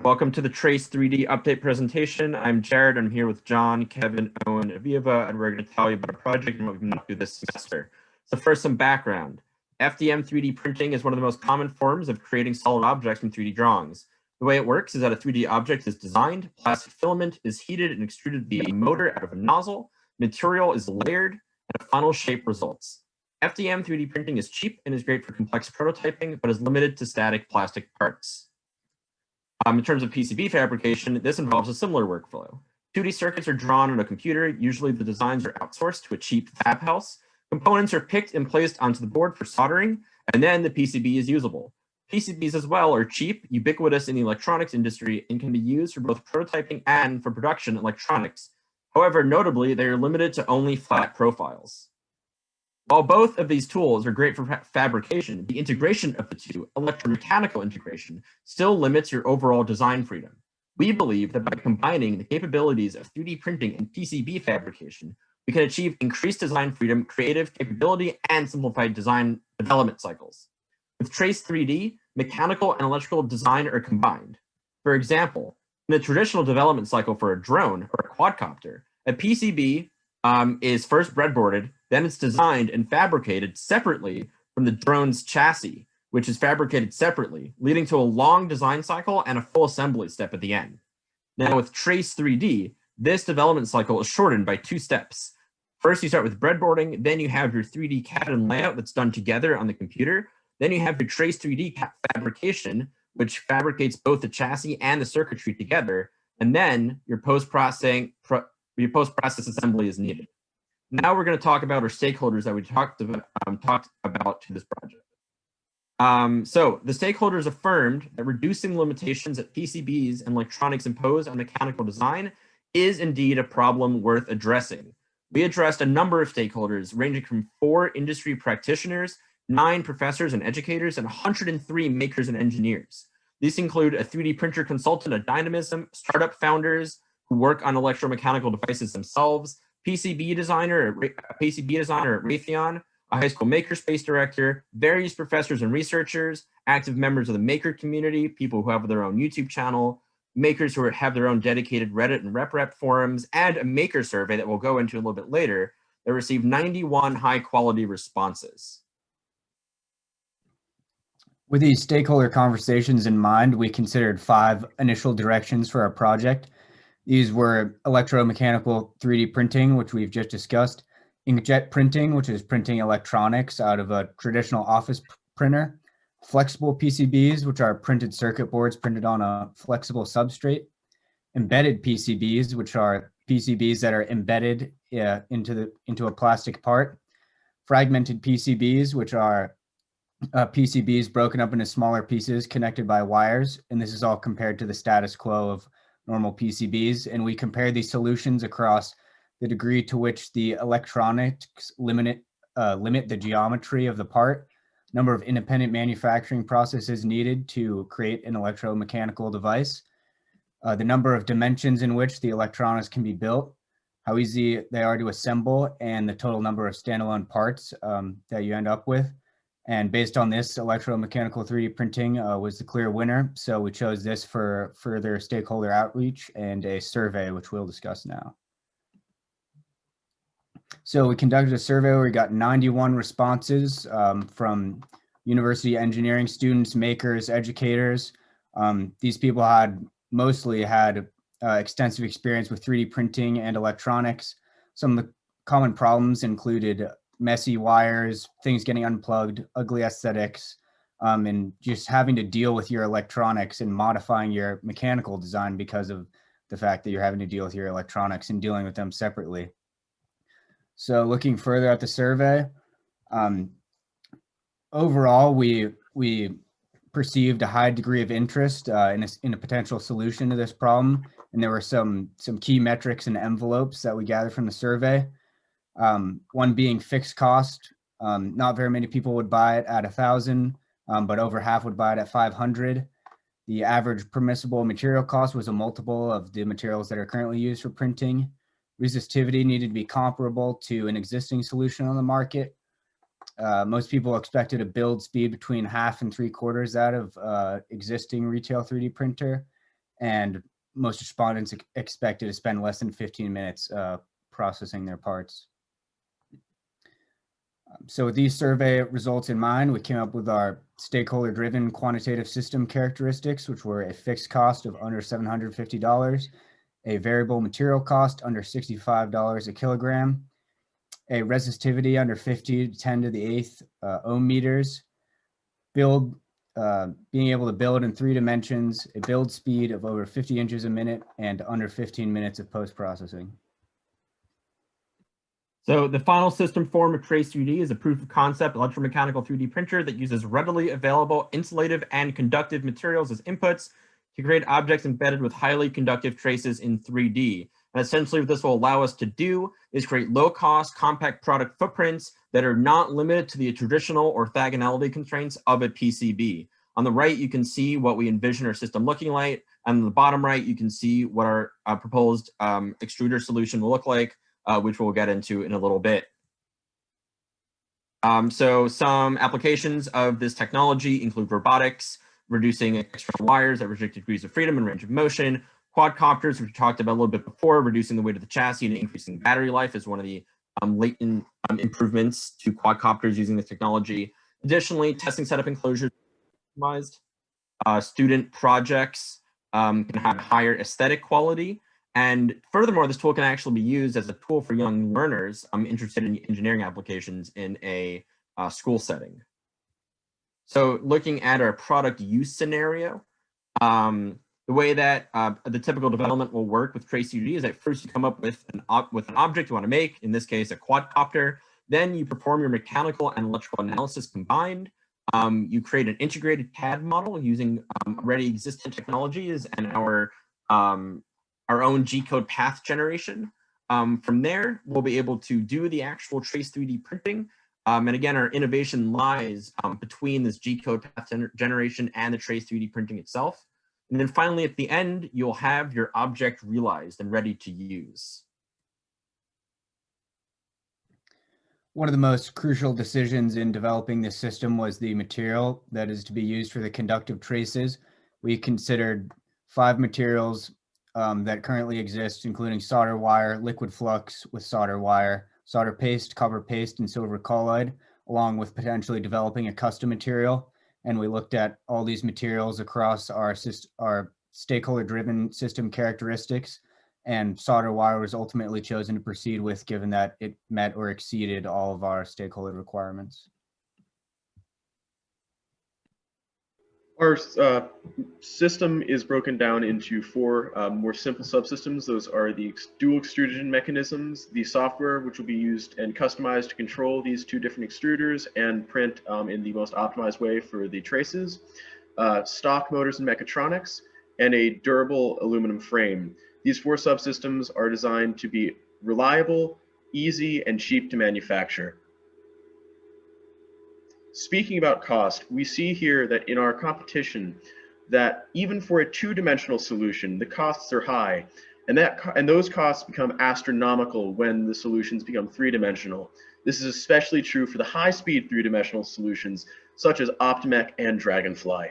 Welcome to the Trace3D update presentation. I'm Jared. I'm here with John, Kevin, Owen, and Aviva, and we're going to tell you about a project and what we've been up to this semester. So first, some background. FDM 3D printing is one of the most common forms of creating solid objects from 3D drawings. The way it works is that a 3D object is designed, plastic filament is heated and extruded via a motor out of a nozzle, material is layered, and a final shape results. FDM 3D printing is cheap and is great for complex prototyping, but is limited to static plastic parts. In terms of PCB fabrication, this involves a similar workflow. 2D circuits are drawn on a computer. Usually the designs are outsourced to a cheap fab house. Components are picked and placed onto the board for soldering, and then the PCB is usable. PCBs as well are cheap, ubiquitous in the electronics industry, and can be used for both prototyping and for production electronics. However, notably, they are limited to only flat profiles. While both of these tools are great for fabrication, the integration of the two, electromechanical integration, still limits your overall design freedom. We believe that by combining the capabilities of 3D printing and PCB fabrication, we can achieve increased design freedom, creative capability, and simplified design development cycles. With Trace3D, mechanical and electrical design are combined. For example, in a traditional development cycle for a drone or a quadcopter, a PCB is first breadboarded, then it's designed and fabricated separately from the drone's chassis, which is fabricated separately, leading to a long design cycle and a full assembly step at the end. Now with Trace3D, this development cycle is shortened by 2 steps. First, you start with breadboarding, then you have your 3D CAD and layout that's done together on the computer. Then you have your Trace3D fabrication, which fabricates both the chassis and the circuitry together. And then your post-process assembly is needed. Now we're going to talk about our stakeholders that we talked about to this project. So the stakeholders affirmed that reducing limitations that PCBs and electronics impose on mechanical design is indeed a problem worth addressing. We addressed a number of stakeholders ranging from 4 industry practitioners, 9 professors and educators, and 103 makers and engineers. These include a 3D printer consultant at Dynamism, startup founders who work on electromechanical devices themselves, PCB designer at Raytheon, a high school makerspace director, various professors and researchers, active members of the maker community, people who have their own YouTube channel, makers who have their own dedicated Reddit and RepRap forums, and a maker survey that we'll go into a little bit later that received 91 high-quality responses. With these stakeholder conversations in mind, we considered 5 initial directions for our project. These were electromechanical 3D printing, which we've just discussed, inkjet printing, which is printing electronics out of a traditional office printer, flexible PCBs, which are printed circuit boards printed on a flexible substrate, embedded PCBs, which are PCBs that are embedded into a plastic part, fragmented PCBs, which are PCBs broken up into smaller pieces connected by wires, and this is all compared to the status quo of normal PCBs, and we compare these solutions across the degree to which the electronics limit the geometry of the part, number of independent manufacturing processes needed to create an electromechanical device, the number of dimensions in which the electronics can be built, how easy they are to assemble, and the total number of standalone parts that you end up with. And based on this, electromechanical 3D printing was the clear winner. So we chose this for further stakeholder outreach and a survey, which we'll discuss now. So we conducted a survey where we got 91 responses from university engineering students, makers, educators. These people mostly had extensive experience with 3D printing and electronics. Some of the common problems included messy wires, things getting unplugged, ugly aesthetics, and just having to deal with your electronics and modifying your mechanical design because of the fact that you're having to deal with your electronics and dealing with them separately. So looking further at the survey, overall, we perceived a high degree of interest in a potential solution to this problem, and there were some key metrics and envelopes that we gathered from the survey. One being fixed cost. Not very many people would buy it at 1,000, but over half would buy it at 500. The average permissible material cost was a multiple of the materials that are currently used for printing. Resistivity needed to be comparable to an existing solution on the market. Most people expected a build speed between 1/2 and 3/4 that of existing retail 3D printer. and most respondents expected to spend less than 15 minutes processing their parts. So with these survey results in mind, we came up with our stakeholder-driven quantitative system characteristics, which were a fixed cost of under $750, a variable material cost under $65 a kilogram, a resistivity under 50 to 10 to the 8th ohm meters, being able to build in 3 dimensions, a build speed of over 50 inches a minute, and under 15 minutes of post-processing. So the final system form of Trace3D is a proof of concept electromechanical 3D printer that uses readily available insulative and conductive materials as inputs to create objects embedded with highly conductive traces in 3D. And essentially what this will allow us to do is create low-cost, compact product footprints that are not limited to the traditional orthogonality constraints of a PCB. On the right, you can see what we envision our system looking like. And on the bottom right, you can see what our proposed extruder solution will look like, which we'll get into in a little bit. So some applications of this technology include robotics, reducing external wires at restricted degrees of freedom and range of motion, quadcopters, which we talked about a little bit before, reducing the weight of the chassis and increasing battery life is one of the latent improvements to quadcopters using this technology. Additionally, testing setup enclosures optimized. Student projects can have higher aesthetic quality. And furthermore, this tool can actually be used as a tool for young learners interested in engineering applications in a school setting. So looking at our product use scenario, the way that the typical development will work with Trace3D is that first you come up with an object you want to make, in this case, a quadcopter. Then you perform your mechanical and electrical analysis combined. You create an integrated CAD model using already existing technologies and our own G-code path generation. From there, we'll be able to do the actual Trace3D printing. And again, our innovation lies between this G-code path generation and the Trace3D printing itself. And then finally, at the end, you'll have your object realized and ready to use. One of the most crucial decisions in developing this system was the material that is to be used for the conductive traces. We considered 5 materials that currently exist, including solder wire, liquid flux with solder wire, solder paste, copper paste, and silver colloid, along with potentially developing a custom material. And we looked at all these materials across our stakeholder-driven system characteristics, and solder wire was ultimately chosen to proceed with, given that it met or exceeded all of our stakeholder requirements. Our system is broken down into 4 more simple subsystems. Those are the dual extrusion mechanisms, the software which will be used and customized to control these 2 different extruders and print in the most optimized way for the traces, stock motors and mechatronics, and a durable aluminum frame. These 4 subsystems are designed to be reliable, easy, and cheap to manufacture. Speaking about cost, we see here that in our competition, that even for a 2-dimensional solution, the costs are high, and those costs become astronomical when the solutions become 3-dimensional. This is especially true for the high-speed 3-dimensional solutions, such as Optimec and Dragonfly.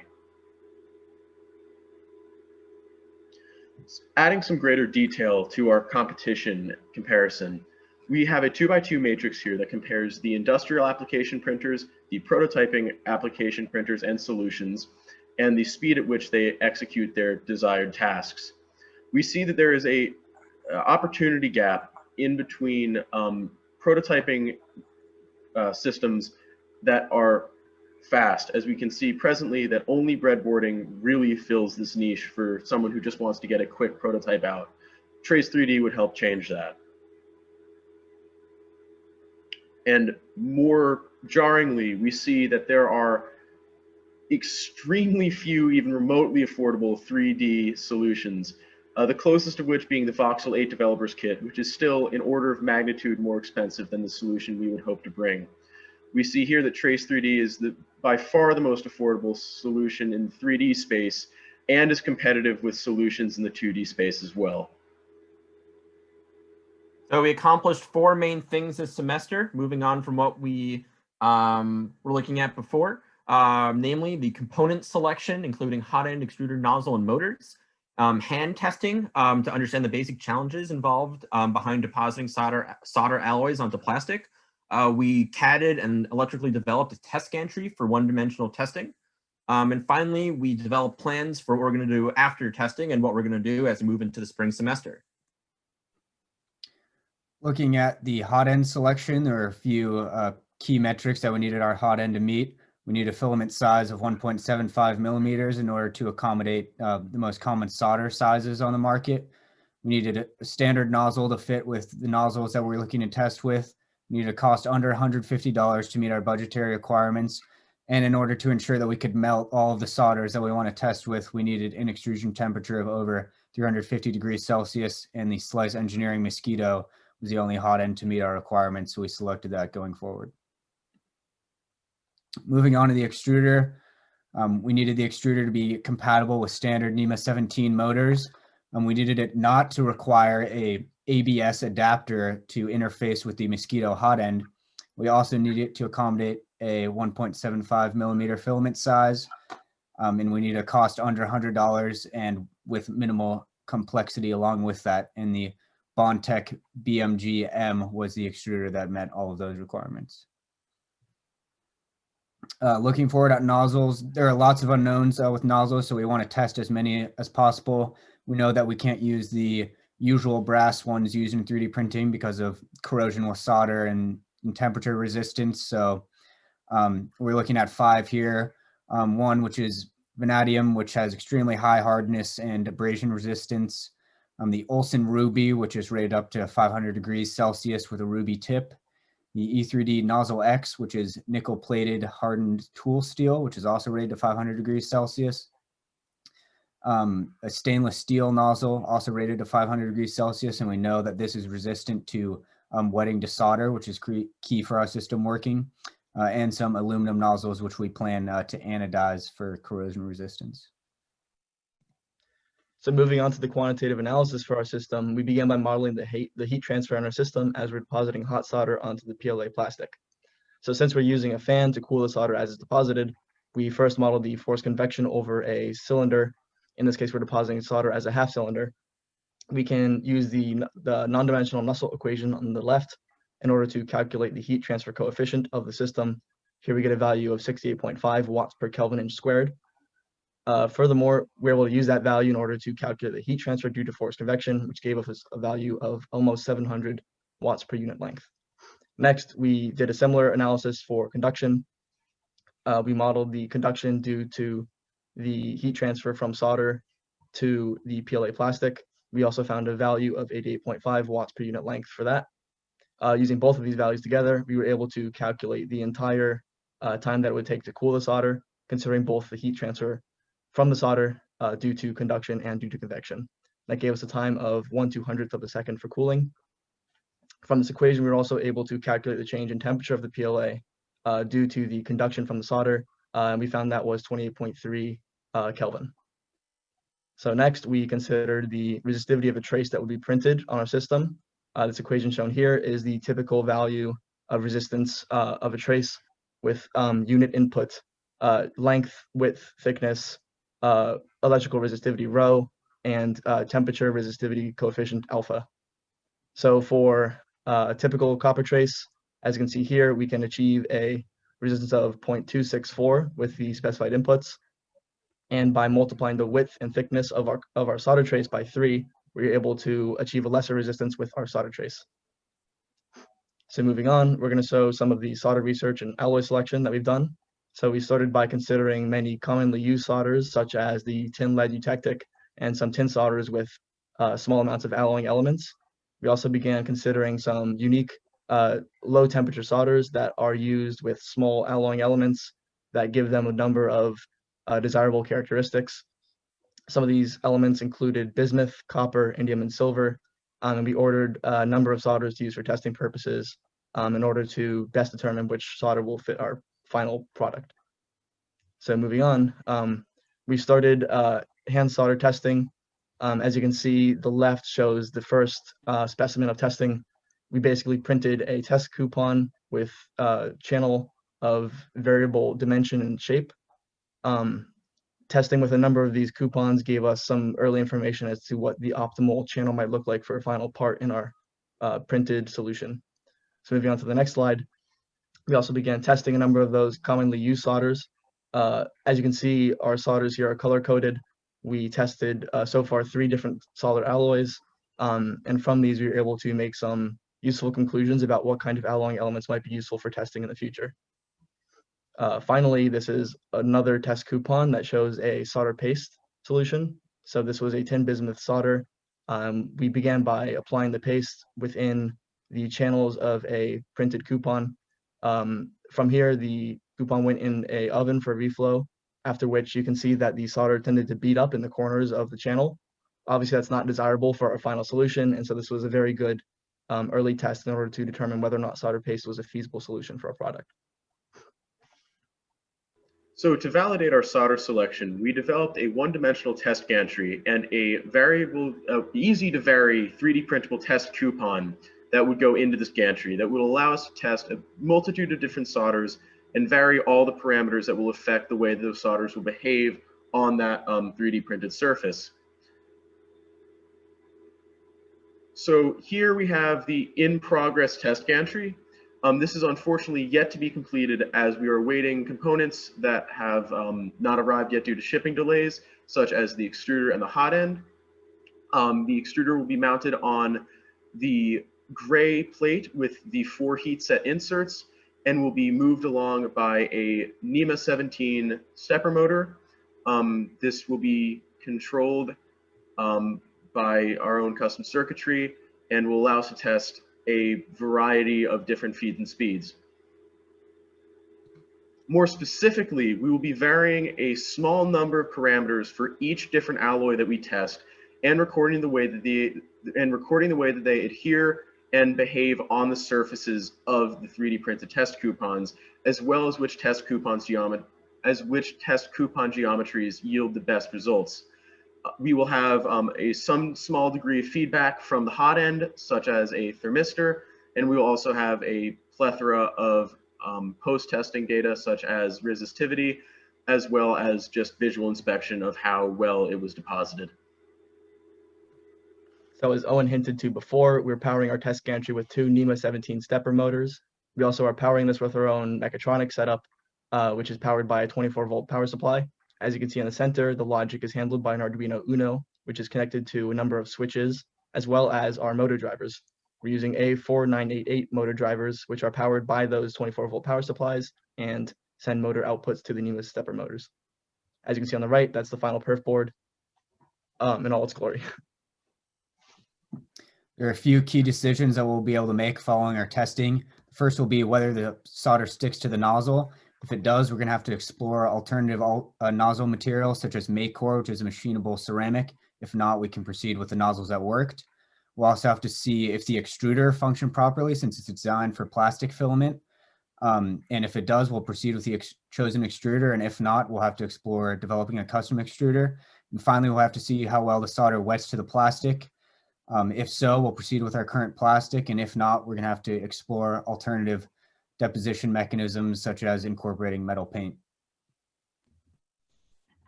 Adding some greater detail to our competition comparison, we have a 2x2 matrix here that compares the industrial application printers, the prototyping application printers and solutions, and the speed at which they execute their desired tasks. We see that there is a opportunity gap in between prototyping systems that are fast. As we can see presently, that only breadboarding really fills this niche for someone who just wants to get a quick prototype out. Trace3D would help change that. And more jarringly, we see that there are extremely few, even remotely affordable 3D solutions, the closest of which being the Voxel 8 Developers Kit, which is still an order of magnitude more expensive than the solution we would hope to bring. We see here that Trace3D is by far the most affordable solution in the 3D space and is competitive with solutions in the 2D space as well. So we accomplished 4 main things this semester, moving on from what we were looking at before, namely the component selection, including hot end extruder nozzle and motors, Hand testing to understand the basic challenges involved behind depositing solder alloys onto plastic. We CAD'd and electrically developed a test gantry for one-dimensional testing. And finally, we developed plans for what we're going to do after testing and what we're going to do as we move into the spring semester. Looking at the hot end selection, there are a few key metrics that we needed our hot end to meet. We need a filament size of 1.75 millimeters in order to accommodate the most common solder sizes on the market. We needed a standard nozzle to fit with the nozzles that we're looking to test with. We needed a cost under $150 to meet our budgetary requirements. And in order to ensure that we could melt all of the solders that we want to test with, we needed an extrusion temperature of over 350 degrees Celsius, and the Slice Engineering Mosquito was the only hot end to meet our requirements, so we selected that going forward. Moving on to the extruder, we needed the extruder to be compatible with standard NEMA 17 motors. We needed it not to require a ABS adapter to interface with the Mosquito hot end. We also needed it to accommodate a 1.75 millimeter filament size, and we need a cost under $100 and with minimal complexity along with that. And the Bondtech BMG M was the extruder that met all of those requirements. Looking forward at nozzles, there are lots of unknowns with nozzles, so we want to test as many as possible. We know that we can't use the usual brass ones used in 3D printing because of corrosion with solder and temperature resistance. So we're looking at 5 here. One, which is vanadium, which has extremely high hardness and abrasion resistance. The Olsen Ruby, which is rated up to 500 degrees Celsius with a ruby tip. The E3D Nozzle X, which is nickel-plated hardened tool steel, which is also rated to 500 degrees Celsius. A stainless steel nozzle, also rated to 500 degrees Celsius, and we know that this is resistant to wetting to solder, which is key for our system working. And some aluminum nozzles, which we plan to anodize for corrosion resistance. So moving on to the quantitative analysis for our system, we began by modeling the heat transfer in our system as we're depositing hot solder onto the PLA plastic. So since we're using a fan to cool the solder as it's deposited, we first modeled the forced convection over a cylinder. In this case, we're depositing solder as a half cylinder. We can use the non-dimensional Nusselt equation on the left in order to calculate the heat transfer coefficient of the system. Here we get a value of 68.5 watts per Kelvin inch squared. Furthermore, we're able to use that value in order to calculate the heat transfer due to forced convection, which gave us a value of almost 700 watts per unit length. Next, we did a similar analysis for conduction. We modeled the conduction due to the heat transfer from solder to the PLA plastic. We also found a value of 88.5 watts per unit length for that. Using both of these values together, we were able to calculate the entire time that it would take to cool the solder, considering both the heat transfer from the solder due to conduction and due to convection. That gave us a time of 1/200th of a second for cooling. From this equation, we were also able to calculate the change in temperature of the PLA due to the conduction from the solder, and we found that was 28.3 Kelvin. So next, we considered the resistivity of a trace that would be printed on our system. This equation shown here is the typical value of resistance of a trace with unit input, length, width, thickness, electrical resistivity rho, and temperature resistivity coefficient alpha. So for a typical copper trace, as you can see here, we can achieve a resistance of 0.264 with the specified inputs. And by multiplying the width and thickness of our solder trace by 3, we're able to achieve a lesser resistance with our solder trace. So moving on, we're going to show some of the solder research and alloy selection that we've done. So we started by considering many commonly used solders, such as the tin lead eutectic and some tin solders with small amounts of alloying elements. We also began considering some unique low temperature solders that are used with small alloying elements that give them a number of desirable characteristics. Some of these elements included bismuth, copper, indium, and silver, and we ordered a number of solders to use for testing purposes in order to best determine which solder will fit our final product. So moving on, we started hand solder testing. As you can see, the left shows the first specimen of testing. We basically printed a test coupon with a channel of variable dimension and shape. testing with a number of these coupons gave us some early information as to what the optimal channel might look like for a final part in our printed solution. So moving on to the next slide, we also began testing a number of those commonly used solders. As you can see, our solders here are color-coded. We tested so far 3 different solder alloys, and from these we were able to make some useful conclusions about what kind of alloying elements might be useful for testing in the future. Finally, this is another test coupon that shows a solder paste solution. So this was a tin bismuth solder. We began by applying the paste within the channels of a printed coupon. From here, the coupon went in a oven for reflow, after which you can see that the solder tended to bead up in the corners of the channel. Obviously, that's not desirable for our final solution, and so this was a very good early test in order to determine whether or not solder paste was a feasible solution for our product. So to validate our solder selection, we developed a one-dimensional test gantry and a variable, easy to vary 3D printable test coupon that would go into this gantry that would allow us to test a multitude of different solders and vary all the parameters that will affect the way those solders will behave on that 3D printed surface. So here we have the in-progress test gantry. This is unfortunately yet to be completed as we are awaiting components that have not arrived yet due to shipping delays, such as the extruder and the hot end. The extruder will be mounted on the gray plate with the 4 heat set inserts and will be moved along by a NEMA 17 stepper motor. This will be controlled by our own custom circuitry and will allow us to test a variety of different feeds and speeds. More specifically, we will be varying a small number of parameters for each different alloy that we test and recording the way that they adhere and behave on the surfaces of the 3D printed test coupons, as well as which test coupon geometries yield the best results. We will have some small degree of feedback from the hot end, such as a thermistor, and we will also have a plethora of post-testing data, such as resistivity, as well as just visual inspection of how well it was deposited. So as Owen hinted to before, we're powering our test gantry with 2 NEMA 17 stepper motors. We also are powering this with our own mechatronic setup, which is powered by a 24-volt power supply. As you can see in the center, the logic is handled by an Arduino Uno, which is connected to a number of switches, as well as our motor drivers. We're using A4988 motor drivers, which are powered by those 24-volt power supplies and send motor outputs to the NEMA stepper motors. As you can see on the right, that's the final perf board in all its glory. There are a few key decisions that we'll be able to make following our testing. First will be whether the solder sticks to the nozzle. If it does, we're going to have to explore alternative nozzle materials such as Maycore, which is a machinable ceramic. If not, we can proceed with the nozzles that worked. We'll also have to see if the extruder functioned properly since it's designed for plastic filament. And if it does, we'll proceed with the chosen extruder. And if not, we'll have to explore developing a custom extruder. And finally, we'll have to see how well the solder wets to the plastic. If so, we'll proceed with our current plastic. And if not, we're going to have to explore alternative deposition mechanisms such as incorporating metal paint.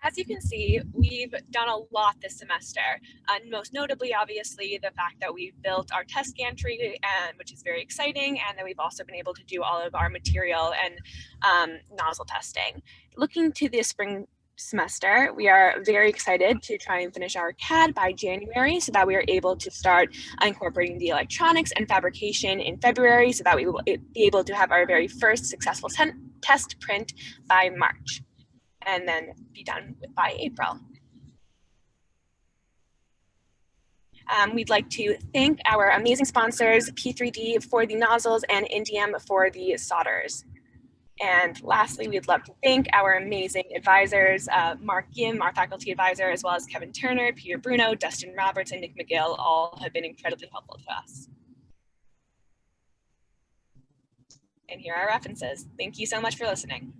As you can see, we've done a lot this semester, and most notably, obviously, the fact that we've built our test gantry, which is very exciting, and that we've also been able to do all of our material and nozzle testing. Looking to the spring semester, we are very excited to try and finish our CAD by January so that we are able to start incorporating the electronics and fabrication in February so that we will be able to have our very first successful test print by March and then be done by April. We'd like to thank our amazing sponsors, P3D for the nozzles and Indium for the solders. And lastly, we'd love to thank our amazing advisors, Mark Yim, our faculty advisor, as well as Kevin Turner, Peter Bruno, Dustin Roberts, and Nick McGill, all have been incredibly helpful to us. And here are our references. Thank you so much for listening.